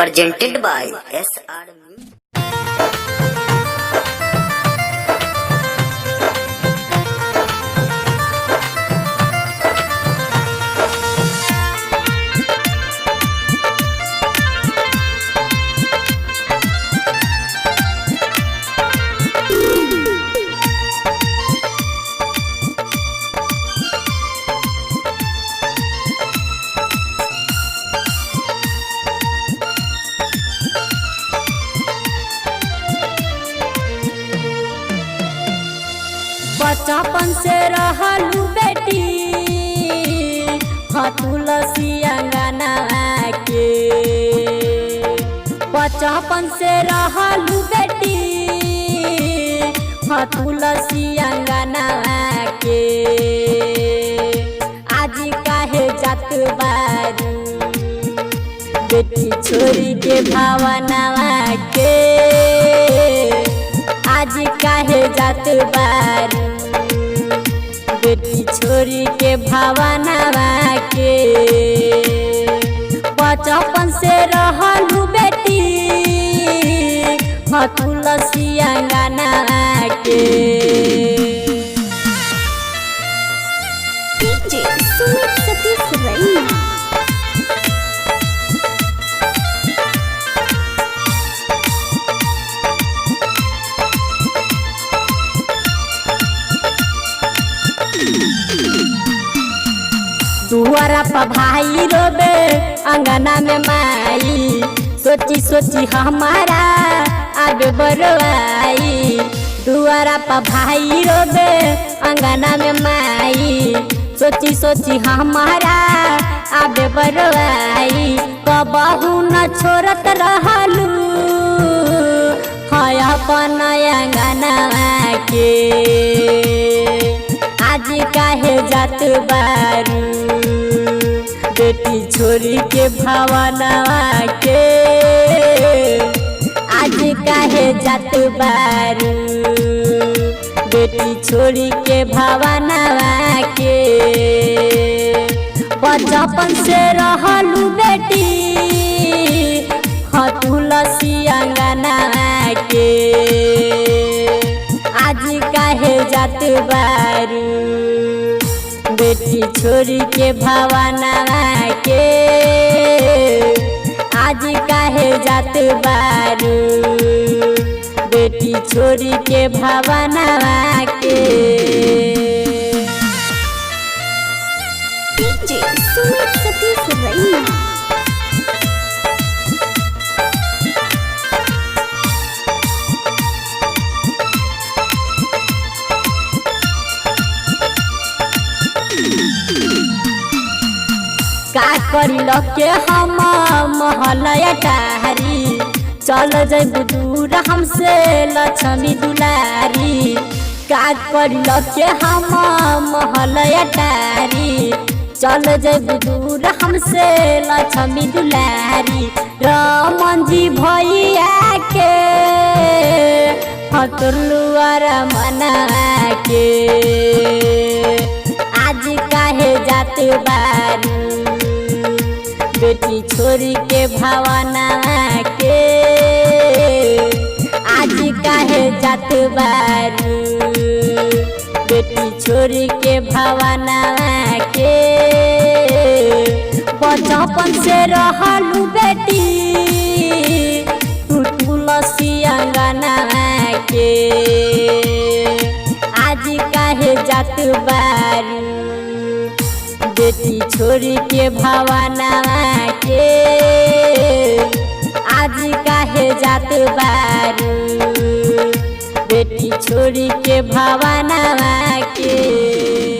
presented by SR Music. बचपन से रहलू बेटी तुलसी अंगना के। बचपन से रहलू बेटी तुलसी अंगना के। आज काहे जात बारू बेटी छोरी के भावना के। आज काहे जात बारू बेटी छोरी के भावना के। बचपन से रहलू बेटी तुलसी अंगना के। डीजे सुमित सतीश रैना। दुआरा पर भाई रोबे अंगना में माई। सोची सोची हमारा आगे बढ़वाई। दुआरा पर भाई रोबे अंगना में माई। सोची सोची हमारा आगे बढ़वाई। कबहू न छोड़त रहलू है अपन अंगना के। आज काहे जात बारू बेटी छोरी के भावना के। आज काहे जात बारू बेटी छोरी के भावना के। बचपन से रहलू बेटी तुलसी अंगना के। आज काहे जात बारू बेटी छोरी के भावना के। आज काहे जात बारू बेटी छोरी के भावना के। डीजे सुमित सतीश रैना। का करी के हम महलया टारी। चल जैबू दूर हमसे लक्ष्मी दुलारी। का करी के हम महलया टारी। चल जैबू दूर हमसे लक्ष्मी दुलारी। रमन जी भैया के हतुलुआर मना के। आज काहे जात बारू बेटी छोरी के भावना के। आज काहे जात बारू बेटी छोरी के भावना के। बचपन से रहलू बेटी तुलसी अंगना के। आज काहे जात बारू बेटी छोरी के भावना के। आज काहे जात बारू बेटी छोरी के भावना के।